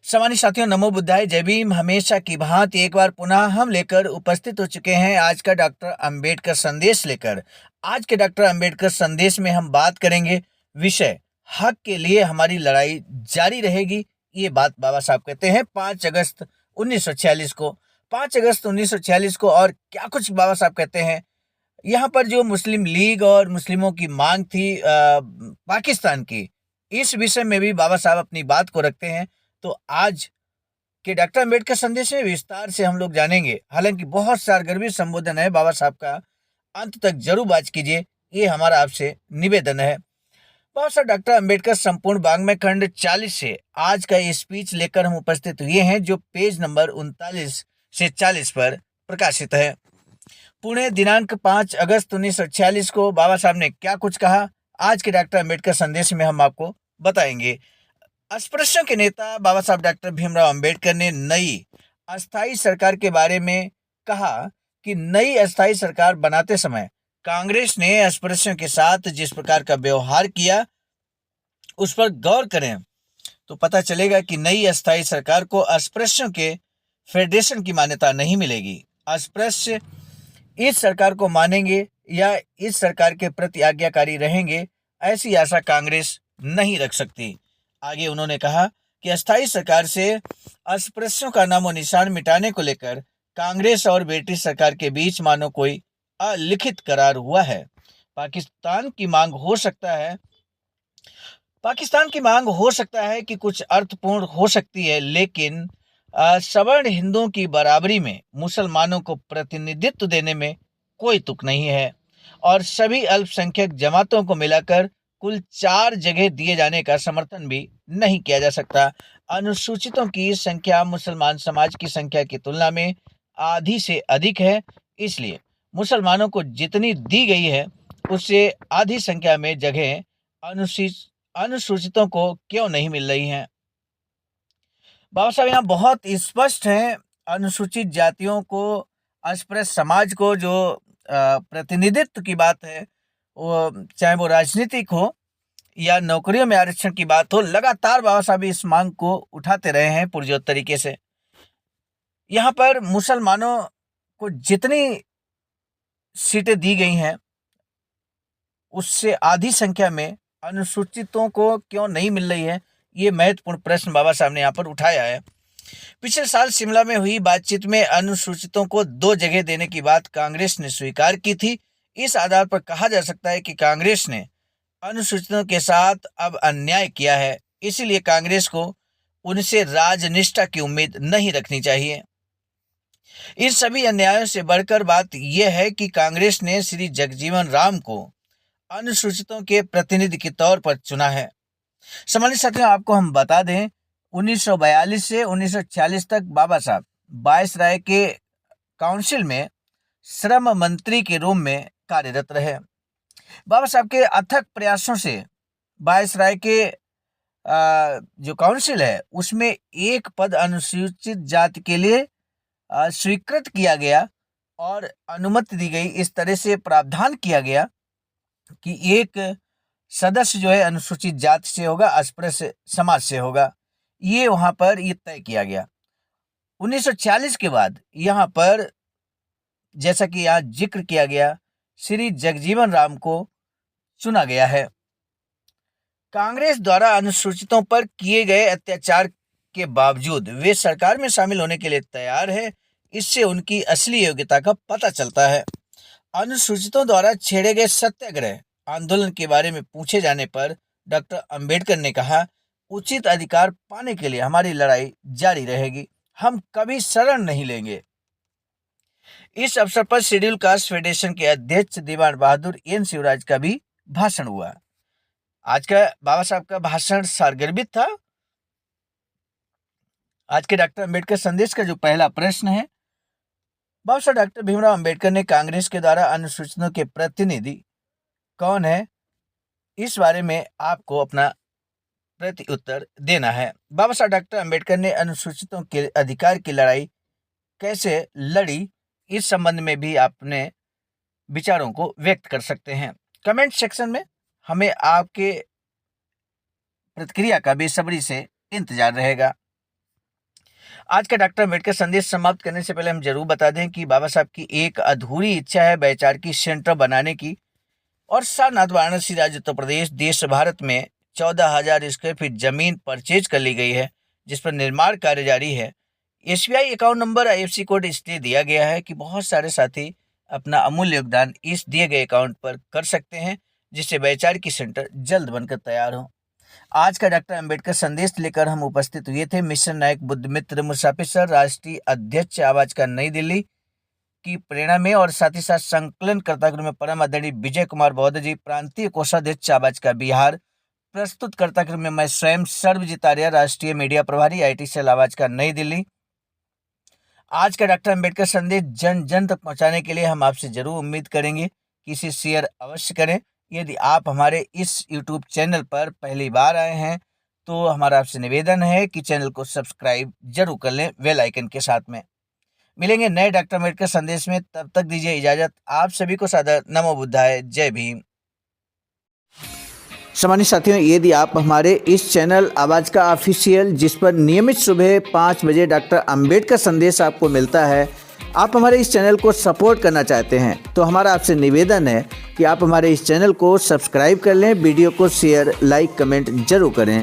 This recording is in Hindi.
सम्मानित साथियों, नमो बुद्धाय, जय भीम। हमेशा की भांति एक बार पुनः हम लेकर उपस्थित हो चुके हैं आज का डॉक्टर अंबेडकर संदेश लेकर। आज के डॉक्टर अंबेडकर संदेश में हम बात करेंगे विषय हक के लिए हमारी लड़ाई जारी रहेगी। ये बात बाबा साहब कहते हैं 5 अगस्त 1946 को। 5 अगस्त 1946 को और क्या कुछ बाबा साहब कहते हैं। यहाँ पर जो मुस्लिम लीग और मुस्लिमों की मांग थी पाकिस्तान की, इस विषय में भी बाबा साहब अपनी बात को रखते हैं। तो आज के डॉक्टर अम्बेडकर संदेश में विस्तार से हम लोग जानेंगे। हालांकि बहुत सारगर्भी संबोधन है बाबा साहब का, अंत तक जरूर बात कीजिए, ये हमारा आपसे निवेदन है। बाबा साहब डॉक्टर अम्बेडकर संपूर्ण वाङ्मय खंड 40 से आज का ये स्पीच लेकर हम उपस्थित हुए हैं, जो पेज नंबर 39 से 40 पर प्रकाशित है। पुणे दिनांक 5 अगस्त 1946 को बाबा साहब ने क्या कुछ कहा, आज के डॉक्टर अम्बेडकर संदेश में हम आपको बताएंगे। अस्पृश्यों के नेता बाबा साहब डॉक्टर भीमराव अंबेडकर ने नई अस्थाई सरकार के बारे में कहा कि नई अस्थाई सरकार बनाते समय कांग्रेस ने अस्पृश्यों के साथ जिस प्रकार का व्यवहार किया उस पर गौर करें तो पता चलेगा कि नई अस्थाई सरकार को अस्पृश्यों के फेडरेशन की मान्यता नहीं मिलेगी। अस्पृश्य इस सरकार को मानेंगे या इस सरकार के प्रति आज्ञाकारी रहेंगे, ऐसी आशा कांग्रेस नहीं रख सकती। आगे उन्होंने कहा कि अस्थाई सरकार से अस्पृश्यों का नामो निशान मिटाने को लेकर कांग्रेस और ब्रिटिश सरकार के बीच मानो कोई अलिखित करार हुआ है। पाकिस्तान की मांग हो सकता है कि कुछ अर्थपूर्ण हो सकती है, लेकिन सवर्ण हिंदुओं की बराबरी में मुसलमानों को प्रतिनिधित्व देने में कोई तुक नहीं है और सभी अल्पसंख्यक जमातों को मिलाकर कुल 4 जगह दिए जाने का समर्थन भी नहीं किया जा सकता। अनुसूचितों की संख्या मुसलमान समाज की संख्या की तुलना में आधी से अधिक है, इसलिए मुसलमानों को जितनी दी गई है उससे आधी संख्या में जगह अनुसूचितों को क्यों नहीं मिल रही हैं। बाबा साहब यहाँ बहुत स्पष्ट हैं। अनुसूचित जातियों को, अस्पृश्य समाज को जो प्रतिनिधित्व की बात है, वो चाहे वो राजनीतिक हो या नौकरियों में आरक्षण की बात हो, लगातार बाबा साहब इस मांग को उठाते रहे हैं पुरजोर तरीके से। यहाँ पर मुसलमानों को जितनी सीटें दी गई हैं उससे आधी संख्या में अनुसूचितों को क्यों नहीं मिल रही है, ये महत्वपूर्ण प्रश्न बाबा साहब ने यहाँ पर उठाया है। पिछले साल शिमला में हुई बातचीत में अनुसूचितों को 2 जगह देने की बात कांग्रेस ने स्वीकार की थी। इस आधार पर कहा जा सकता है कि कांग्रेस ने अनुसूचितों के साथ अब अन्याय किया है, इसीलिए कांग्रेस को उनसे राजनिष्ठा की उम्मीद नहीं रखनी चाहिए। इन सभी अन्यायों से बढ़कर बात यह है कि कांग्रेस ने श्री जगजीवन राम को अनुसूचितों के प्रतिनिधि के तौर पर चुना है। सम्मानित साथियों, आपको हम बता दें 1942 से 1946 तक बाबा साहब वायसराय के काउंसिल में श्रम मंत्री के रूप में कार्यरत रहे। बाबा साहब के अथक प्रयासों से वायसराय के जो काउंसिल है उसमें एक पद अनुसूचित जाति के लिए स्वीकृत किया गया और अनुमति दी गई। इस तरह से प्रावधान किया गया कि एक सदस्य जो है अनुसूचित जाति से होगा, अस्पृश्य समाज से होगा। ये वहां पर ये तय किया गया। 1940 के बाद यहाँ पर जैसा कि यहाँ जिक्र किया गया, श्री जगजीवन राम को चुना गया है। कांग्रेस द्वारा अनुसूचितों पर किए गए अत्याचार के बावजूद वे सरकार में शामिल होने के लिए तैयार है। इससे उनकी असली योग्यता का पता चलता है। अनुसूचितों द्वारा छेड़े गए सत्याग्रह आंदोलन के बारे में पूछे जाने पर डॉक्टर अंबेडकर ने कहा, उचित अधिकार पाने के लिए हमारी लड़ाई जारी रहेगी, हम कभी शरण नहीं लेंगे। इस अवसर पर शेड्यूल कास्ट फेडरेशन के अध्यक्ष दीवान बहादुर एन शिवराज का भी भाषण हुआ। आज का बाबा साहब का भाषण सारगर्भित था। आज के डॉक्टर अंबेडकर संदेश का जो पहला प्रश्न है, बाबा साहब डॉक्टर भीमराव अंबेडकर ने कांग्रेस के द्वारा अनुसूचितों के प्रतिनिधि कौन है, इस बारे में आपको अपना प्रति उत्तर देना है। बाबा साहब डॉक्टर अंबेडकर ने अनुसूचितों के अधिकार की लड़ाई कैसे लड़ी, इस संबंध में भी अपने विचारों को व्यक्त कर सकते हैं। कमेंट सेक्शन में हमें आपके प्रतिक्रिया का बेसब्री से इंतजार रहेगा। आज का डॉक्टर अम्बेडकर संदेश समाप्त करने से पहले हम जरूर बता दें कि बाबा साहब की एक अधूरी इच्छा है वैचारिकी सेंटर बनाने की, और सारनाथ वाराणसी राज्य उत्तर प्रदेश देश भारत में 14,000 स्क्वायर फीट जमीन परचेज कर ली गई है, जिस पर निर्माण कार्य जारी है। SBI account number IFSC code इसलिए दिया गया है कि बहुत सारे साथी अपना अमूल्य योगदान इस दिए गए अकाउंट पर कर सकते हैं, जिससे वैचारिकी सेंटर जल्द बनकर तैयार हो। आज का डॉक्टर अंबेडकर संदेश लेकर हम उपस्थित हुए थे मिशन नायक बुद्धमित्र मुसाफिर सर, राष्ट्रीय अध्यक्ष आवाज का नई दिल्ली की प्रेरणा में, और साथ ही साथ संकलन कर्ता में परम आदरणीय विजय कुमार बौद्ध जी, प्रांतीय कोषाध्यक्ष आवाज का बिहार, प्रस्तुत कर्ता में मैं स्वयं सर्वजीत आर्य, राष्ट्रीय मीडिया प्रभारी IT सेल आवाज का नई दिल्ली। आज का डॉक्टर अंबेडकर संदेश जन जन तक पहुंचाने के लिए हम आपसे जरूर उम्मीद करेंगे कि इसे शेयर अवश्य करें। यदि आप हमारे इस YouTube चैनल पर पहली बार आए हैं तो हमारा आपसे निवेदन है कि चैनल को सब्सक्राइब जरूर कर लें बेल आइकन के साथ में। मिलेंगे नए डॉक्टर अम्बेडकर संदेश में, तब तक दीजिए इजाजत। आप सभी को सादर नमो बुद्धाय, जय भीम। सम्मानित साथियों, यदि आप हमारे इस चैनल आवाज़ का ऑफिशियल, जिस पर नियमित सुबह 5 बजे डॉक्टर अंबेडकर संदेश आपको मिलता है, आप हमारे इस चैनल को सपोर्ट करना चाहते हैं तो हमारा आपसे निवेदन है कि आप हमारे इस चैनल को सब्सक्राइब कर लें, वीडियो को शेयर, लाइक, कमेंट जरूर करें।